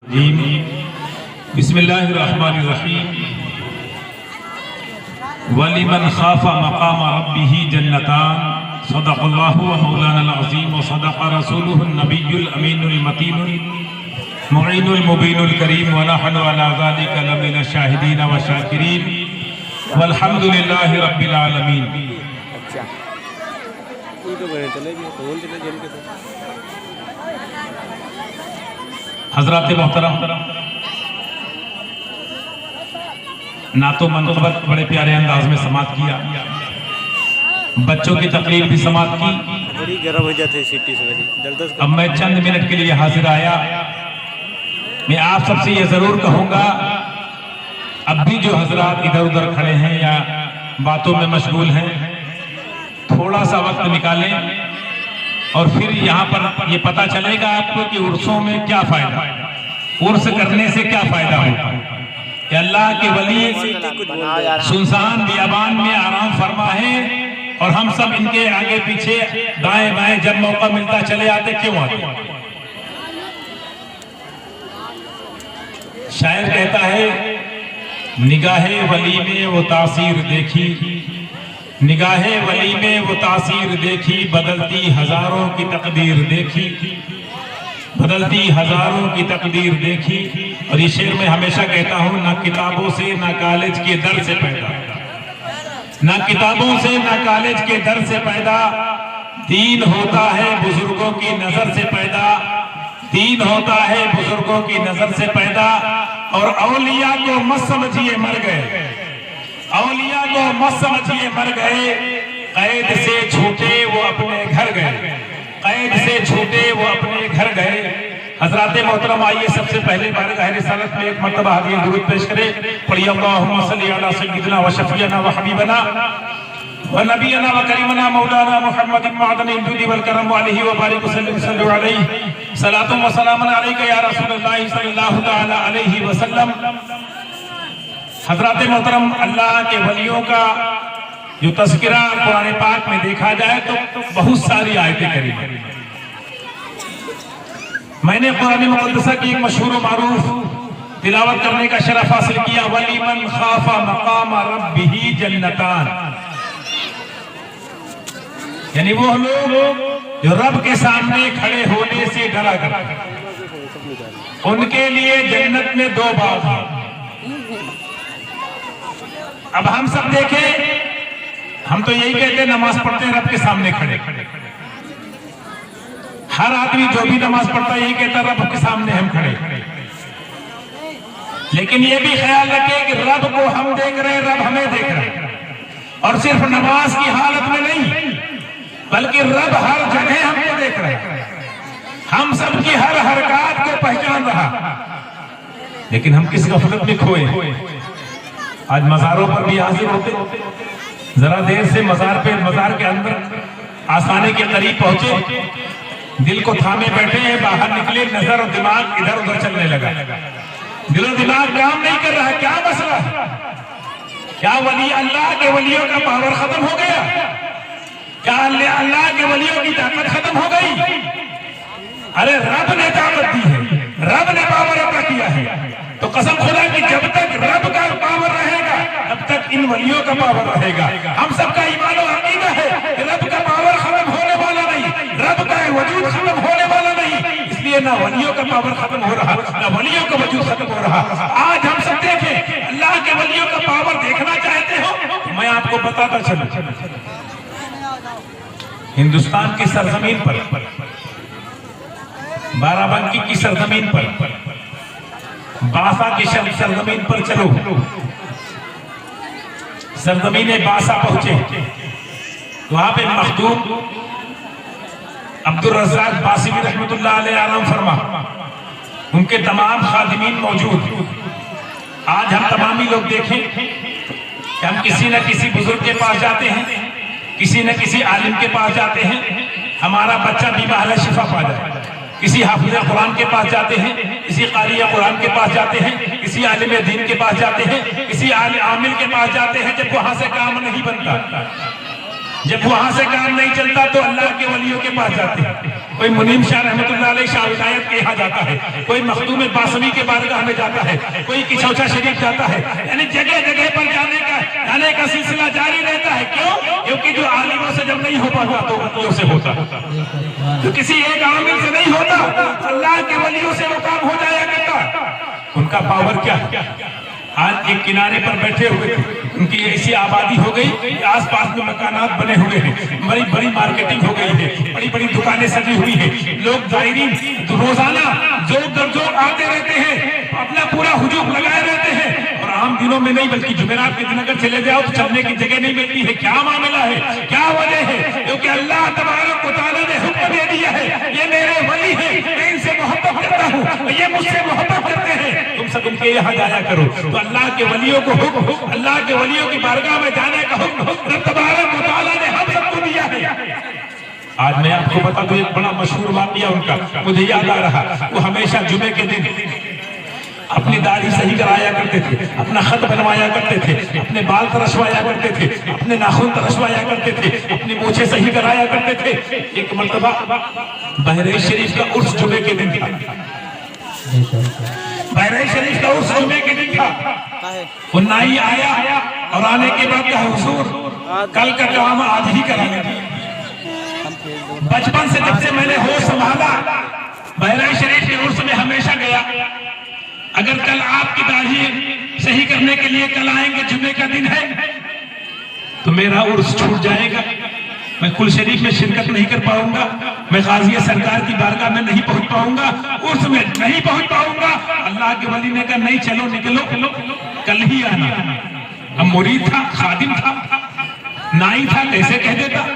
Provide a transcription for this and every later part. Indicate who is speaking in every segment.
Speaker 1: बिस्मिल्लाहिर्रहमानिर्रहीम वलिमन खाफा मकाम रब्बिही जन्नतान सदक़ल्लाहु व मौलाना अज़ीम व सदक़ रसूलुहुन नबियुल अमीनुल मतीनुल मुईनुल मुबीनुल करीम व नहनु अला ज़ालिका लमिन शाहिदीन व शाकिरीन वल्हम्दुलिल्लाहि रब्बिल आलमीन। हज़रात मोहतरम, ना तो मनक़बत बड़े प्यारे अंदाज में समात किया, बच्चों की तकरीर भी समात की।
Speaker 2: बड़ी गर्म हो जाती है सीटी से।
Speaker 1: अब मैं चंद मिनट के लिए हाजिर आया। मैं आप सबसे ये जरूर कहूंगा, अब भी जो हजरात इधर उधर खड़े हैं या बातों में मशगूल हैं, थोड़ा सा वक्त निकालें और फिर यहाँ पर ये पता चलेगा आपको कि उर्सों में क्या फायदा, उर्स करने से क्या फायदा होता है। कि अल्लाह के वली सुनसान बियाबान में आराम फरमा है और हम सब इनके आगे पीछे दाएं बाएं जब मौका मिलता चले आते। क्यों आते? शायर कहता है, निगाहे वली में वो तासीर देखी, निगाहे वली में वो तासीर देखी, बदलती हजारों की तकदीर देखी, बदलती हजारों की तकदीर देखी। और इस शेर में हमेशा कहता हूं, ना किताबों से ना कॉलेज के दर से पैदा, ना किताबों से ना कॉलेज के दर से पैदा, दीन होता है बुजुर्गों की नजर से पैदा, दीन होता है बुजुर्गों की नजर से पैदा। और औलिया को मत समझिए मर गए, औलिया को मत समझिए मर गए, कैद से छूटे वो अपने घर गए, कैद से छूटे वो अपने घर गए। हजरात मोहतरम, आइए सबसे पहले बारगाह रिसालत में एक मर्तबा हादिया दुरूद पेश करें। पढ़िए अल्लाहुम्मा सल्ली अला सय्यिदिना व शफीअना व हबीबना व नबीना व करीमना मौलाना मुहम्मद मअदनिल जुदी वल करम अलैहि व बारिक वसल्लम अलैहि सलातु व सलामुन अलैका या रसूलल्लाह सल्लल्लाहु तआला अलैहि वसल्लम। हजरात मोहतरम, अल्लाह के वलियों का जो तज़किरा कुरान पाक में देखा जाए तो बहुत सारी आयतें करीम। मैंने कुरान मुक़द्दसा की एक मशहूर मारूफ तिलावत करने का शरफ हासिल किया, वलिमन खाफा मकाम रब्बिही जन्नतान। यानी वो लोग जो रब के सामने खड़े होने से डरा करते, उनके लिए जन्नत में दो बाग हैं। अब हम सब देखें, हम तो यही कहते हैं नमाज पढ़ते हैं रब के सामने खड़े, हर आदमी जो भी नमाज पढ़ता है यही कहता है रब के सामने हम खड़े। लेकिन ये भी ख्याल रखें कि रब को हम देख रहे हैं, रब हमें देख रहे हैं। और सिर्फ नमाज की हालत में नहीं, बल्कि रब हर जगह हमको देख रहे हैं, हम सबकी हर हरकत को पहचान रहा। लेकिन हम किस गफलत में खोए। आज मज़ारों पर भी हाजिर होते, जरा देर से मज़ार के अंदर आसाने के करीब पहुंचे, दिल को थामे बैठे हैं, बाहर निकले, नजर और दिमाग इधर उधर चलने लगा, दिल और दिमाग काम नहीं कर रहा। क्या मसला है? क्या वली अल्लाह के वलियों का पावर खत्म हो गया? क्या अल्लाह के वलियों की ताकत खत्म हो गई? अरे रब ने ताकत दी है, रब ने पावर अता किया है। तो कसम खुदा की जब तक रब का पावर रहेगा तब तक इन वलियों का पावर रहेगा। हम सबका ईमान और अकीदा है कि रब का पावर खत्म होने वाला नहीं, रब का वजूद खत्म होने वाला नहीं। इसलिए ना वलियों का पावर खत्म हो रहा, ना वलियों का वजूद खत्म हो रहा। आज हम सब देखें, अल्लाह के वलियों का पावर देखना चाहते हो तो मैं आपको बताता चलूं, हिंदुस्तान की सरजमीन पर, बाराबंकी की सरजमीन पर, बासा की सरजमीन पर चलो, सरजमीन बासा पहुंचे तो वहां पे मखदूम अब्दुल रज़्ज़ाक़ बासिमी रहमतुल्लाह अलैह आराम फरमा, उनके तमाम खादिमीन मौजूद। आज हम तमामी लोग देखें कि हम किसी न किसी बुजुर्ग के पास जाते हैं, किसी न किसी आलिम के पास जाते हैं, हमारा बच्चा बीमार है शिफा पा जाए, किसी हाफिज कुरान के पास जाते हैं, किसी कारी कुरान के पास जाते हैं, किसी आलिम दीन के पास जाते हैं, किसी आमिल के पास जाते हैं। जब वहां से काम नहीं बनता, जब वहां से काम नहीं चलता तो अल्लाह के वलियों के पास जाते हैं। कोई मुनीम शाह रहमतुल्लाह अलैह शाह विलायत के यहाँ जाता है, कोई मखदूम बासमी के बारगाह में जाता है, कोई किचौचा शरीफ जाता है। यानी जगह जगह पर जाने का सिलसिला जारी रहता है। क्यों? क्योंकि जो आलिमों से जब नहीं हो पाता तो वलियों से होता, तो किसी एक आमिल से नहीं होता, अल्लाह के वलियों से वो काम हो जाया करता। उनका पावर क्या? आज एक किनारे पर बैठे हुए थे, उनकी ऐसी आबादी हो गई कि आसपास में मकानात बने हुए हैं, बड़ी बड़ी मार्केटिंग हो गई है, बड़ी बड़ी दुकानें सजी हुई है, लोग जायरीन रोजाना जोक आते रहते हैं, अपना पूरा हुजूम लगाए रहते हैं। और आम दिनों में नहीं बल्कि जुमेरात के दिन अगर चले जाओ तो चलने की जगह नहीं मिलती है। क्या मामला है, क्या वजह है? क्योंकि अल्लाह तबारक व तआला ने हुक्म दे दिया है, ये मेरे वली है, मैं इनसे मोहब्बत करता हूँ, ये मुझसे मोहब्बत करते हैं, तुम सब उनके यहाँ जाया करो। तो अल्लाह के वलियों को हुक्म, अल्लाह के वलियों की बारगाह में जाने का हुक्म रब तबारक व तआला ने हम सबको दिया है। आज मैं आपको बता दूं एक बड़ा मशहूर वाक़या उनका मुझे याद आ रहा। वो हमेशा जुमे के दिन अपनी दाढ़ी सही कराया करते थे, अपना खत बनवाया करते थे, अपने बाल तरशवाया करते थे, अपने नाखून तरशवाया करते थे, अपनी मूछें सही कराया करते थे। एक मर्तबा बहरीन शरीफ का उर्स जुमे के दिन था, बहरीन शरीफ का उर्स जुमे के दिन था। वो नाई आया और आने के बाद कहा, हुजूर कल का काम आज ही कराएंगे। बचपन से जब से मैंने होश संभाला, बहरीन शरीफ के उर्स में हमेशा गया। अगर कल आपकी दाढ़ी सही करने के लिए कल आएंगे, जुमे का दिन है, तो मेरा उर्स छूट जाएगा, मैं कुल शरीफ में शिरकत नहीं कर पाऊंगा, मैं गाजिया सरकार की बारगाह में नहीं पहुंच पाऊंगा, उर्स में नहीं पहुंच पाऊंगा। अल्लाह के वली ने कहा, नहीं चलो निकलो, कल ही आना। अब मुरीद था, खादिम था, नाई था, कैसे कह देता,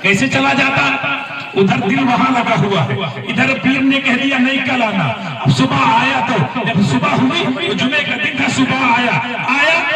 Speaker 1: कैसे चला जाता? उधर दिल वहां लगा हुआ है, इधर पीर ने कह दिया नहीं कल आना। अब सुबह आया, तो जब सुबह हुई तो जुमे का दिन था, सुबह आया,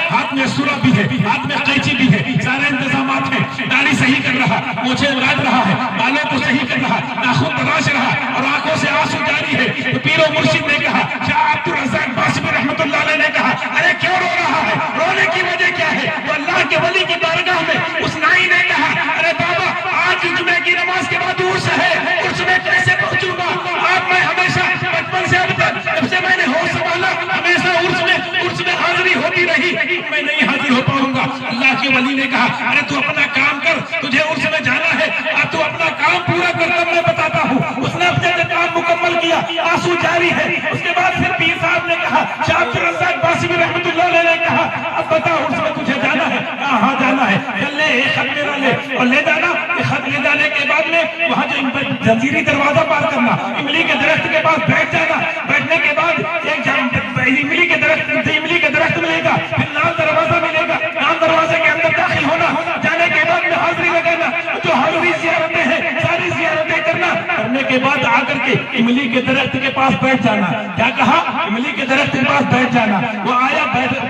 Speaker 1: हाथ में सूरा भी है, हाथ में कैंची भी है, सारे इंतजामात है, दाढ़ी सही कर रहा, मूछें काट रहा है, बालों को सही कर रहा, नाखून तराश रहा और आंखों से आंसू जारी है। तो पीरो मुर्शिद ने कहा, शाह अब्दुल रज़्ज़ाक बासमी रहमतुल्लाह अलैह ने कहा, अरे क्यों रो रहा है, रोने की वजह क्या है? तो अल्लाह के वली की बारगाह में उस नाई ने कहा, अरे बाबा आज जुमे की नमाज के बाद उर्स है, उर्स में कैसे पहुंचूंगा? आप मैं हमेशा बचपन से अब तक जब से मैंने होश संभाला हमेशा उर्स में हाजिरी होती रही, मैं नहीं हाजिर हो पाऊंगा। अल्लाह के वली ने कहा, अरे तू अपना काम कर, तुझे उर्स में जाना है, अब तू अपना काम पूरा कर, तब मैं बताता हूँ। उसने अपने काम मुकम्मल किया, आंसू जारी है। उसके बाद फिर पीर साहब ने कहा, शाह अब्दुल रज़्ज़ाक बासमी रहमतुल्लाह अलैह ने कहा, अब बता उर्स में तुझे जाना है? हाँ जाना है, चल ले एक खत मेरा ले और ले जाना। खत ले जाने के बाद में वहाँ जो जंजीरी दरवाजा पार करना, इमली के दरख्त के पास बैठ जाना, बैठने के बाद एक इमली के दरख्त मिलेगा, फिर नाल दरवाजा मिलेगा, नाल दरवाजे के अंदर दाखिल होना, जाने के बाद में हाजिरी लगाना, जो हाजिरी जियारतें हैं सारी जियारतें करने के बाद आकर के इमली के दरख्त के पास बैठ जाना। क्या कहा? इमली के दरख्त के पास बैठ जाना। वो आया,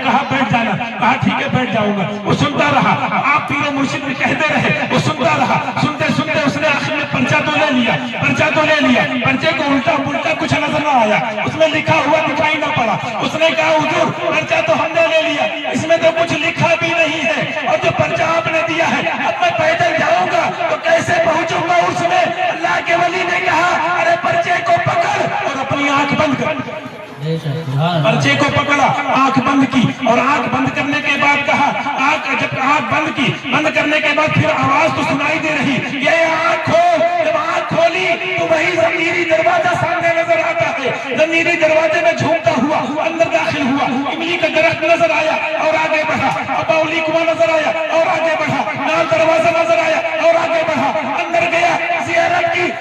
Speaker 1: कहा बैठ जाना, कहा ठीक है बैठ जाऊंगा। वो सुनता रहा, आप पीरो मुर्शिद में कहते रहे, वो सुनता रहा, सुनते सुनते उसने आखिर में पर्चा तो ले लिया, पर्चे को उल्टा कुछ नजर न आया, उसमें लिखा हुआ दिखाई न पड़ा। उसने कहा, हुजूर पर्चा तो हमने ले लिया, इसमें तो कुछ लिखा भी नहीं है, और जो पर्चा आपने दिया है, अब मैं पैदल जाऊंगा तो कैसे पहुंचूंगा उसमें? अल्लाह के वली ने कहा, अरे पर्चे को पकड़ और अपनी आंख बंद कर। पर्चे को पकड़ा, आंख बंद की, और आंख बंद करने के बाद कहा, जब आंख बंद की, बंद करने के बाद फिर आवाज तो सुनाई दे रही, ये आंख खोल। जब आंख खोली तो वही जमीरी दरवाजा सामने नजर आता है। जमीरी दरवाजे में झूमता हुआ अंदर दाखिल हुआ, इमली का दरख्त नजर आया और आगे बढ़ा, अबाउली कुआं नजर आया और आगे बढ़ा, नाल दरवाजा नजर आया और आगे बढ़ा, अंदर गया,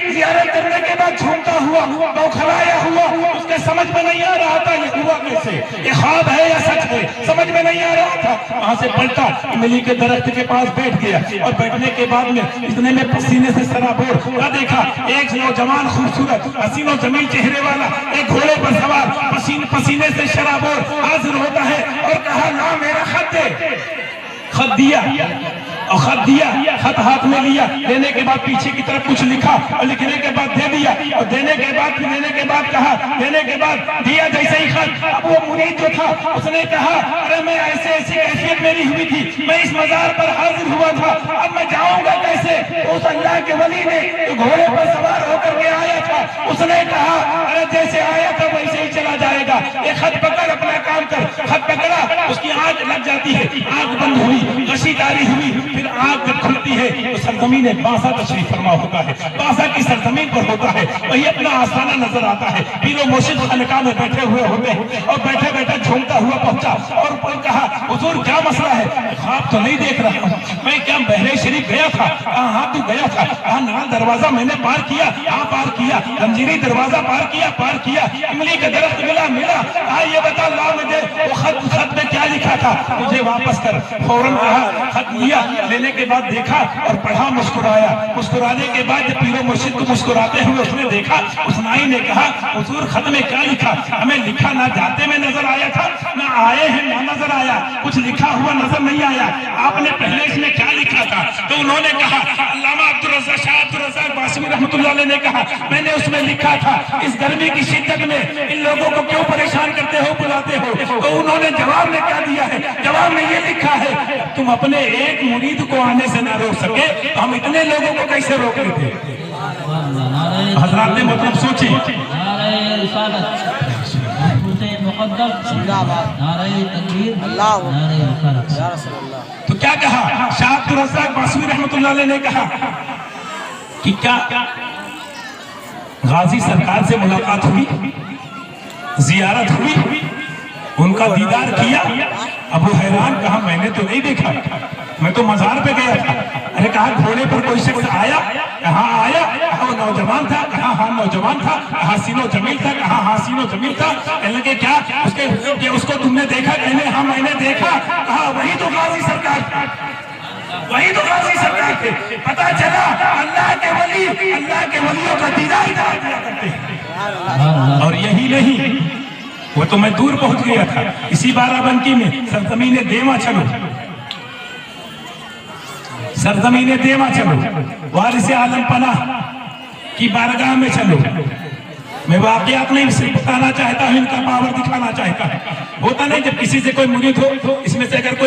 Speaker 1: जियारत करने के बाद झूमता हुआ, बौखलाया हुआ, उसके समझ में नहीं आ रहा था ये हुआ कैसे, ये ख्वाब है या सच है, समझ में नहीं आ रहा था। वहां से पलटा, इमली के दरख्त के पास बैठ गया, और बैठने के बाद में इतने में पसीने से सराबोर क्या देखा, एक नौजवान खूबसूरत हसीनो जमील चेहरे वाला एक घोड़े पर सवार पसीने से शराबोर हाजिर होता है और कहा, ना मेरा खत दे। खत दिया और खत दिया, खत हाथ में लिया, लेने के बाद पीछे की तरफ कुछ लिखा और लिखने के बाद दे दिया और देने के बाद कहा, देने के बाद दिया जैसे ही खत, अब वो मुरीद जो था उसने कहा अरे मैं ऐसी कैफियत मेरी हुई थी, मैं इस मजार पर हाजिर हुआ था, अब मैं जाऊंगा कैसे? उस अल्लाह के वली ने जो घोड़े पर सवार होकर के आया था उसने कहा अरे जैसे आया था वैसे ही चला जाएगा, ये खत पकड़, अपना काम कर। खत पकड़ा, उसकी आंख लग जाती है, आंख बंद हुई, गशीदारी हुई, फिर आंख जब खुलती है तो सरजमीन बासा तशरीफ फरमा होता है, बासा की सरजमीन पर होता है, वही अपना आस्थाना नजर आता है। पीरो मुर्शिद खानका में बैठे हुए होते हैं और बैठे बैठे झूमता हुआ पहुंचा और ऊपर कहा हुजूर क्या मसला है? ख्वाब तो नहीं देख रहा हूँ, मैं क्या बहरे शरीफ गया था? हाँ तू गया था, हाँ नाल दरवाजा मैंने पार किया, हाँ पार किया, जंजीरी दरवाजा पार किया, इमली का दरख्त मिला, हाँ ये बता ला मुझे वो खत में क्या लिखा था, मुझे वापस कर। फौरन कहा, खत लिया, लेने के बाद देखा और पढ़ा, मुस्कुराया। मुस्कुराने के बाद जब पीरो मुर्शिद को मुस्कुराते हुए उसने देखा, उस नाई ने कहा हुजूर खत में क्या लिखा? हमें लिखा ना जाते में नजर आया था, ना आए हैं ना नजर आया, कुछ लिखा हुआ नजर नहीं आया, आपने पहले इसमें क्या लिखा था? तो उन्होंने कहा, अल्लामा अब्दुल रज़्ज़ाक़ शाह अब्दुल रज़्ज़ाक़ बासमी रहमतुल्लाह अलैह ने कहा, मैंने उसमें लिखा था इस गर्मी की शिद्दत में इन लोगों को क्यों परेशान करते हो, बुलाते हो? तो उन्होंने जवाब में क्या दिया है? जवाब में ये लिखा है, तुम अपने एक मुरीद को आने से ना रोक सके तो हम इतने लोगों को कैसे रोक लेते? हजरात ने मतलब सोची। तो क्या कहा शाह अब्दुल रज़्ज़ाक़ बासमी रहमतुल्लाह अलैह ने कहा कि क्या गाजी सरकार से मुलाकात हुई, जियारत हुई, उनका दीदार किया? अबू हैरान कहा मैंने तो नहीं देखा, मैं तो मजार पे गया था। अरे कहा घोड़े पर कोई शख्स आया? कहाँ आया? कहा वो नौजवान था? कहा हाँ नौजवान था। कहा सीनो जमील था? कहा हाँ सीनो जमील था। कहने के क्या उसको तुमने देखा? कहने हाँ मैंने देखा। कहा वही तो गाजी सरकार थे। पता चला अल्लाह के वलियों का दीदार किया करते हैं। और यही नहीं, वो तो मैं दूर पहुंच गया था, इसी बाराबंकी में सरजमीन देवा चलो, वारिस आलम पनाह की बारगाह में चलो। मैं वाकयात नहीं बताना चाहता हूँ, इनका पावर दिखाना चाहता है। होता नहीं जब किसी से कोई मुरीद हो, इसमें से अगर कोई